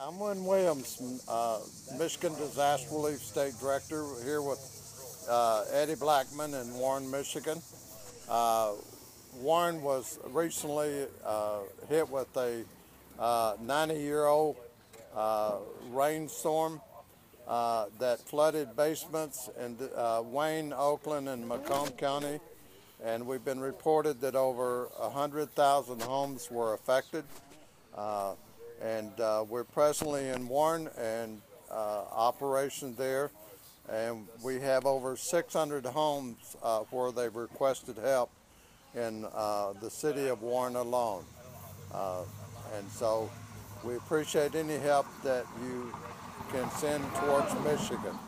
I'm Wynn Williams, Michigan Disaster Relief State Director, here with Eddie Blackman in Warren, Michigan. Warren was recently hit with a 90-year-old rainstorm that flooded basements in Wayne, Oakland, and Macomb County, and we've been reported that over 100,000 homes were affected. We're presently in Warren and operation there, and we have over 600 homes where they've requested help in the city of Warren alone. And so we appreciate any help that you can send towards Michigan.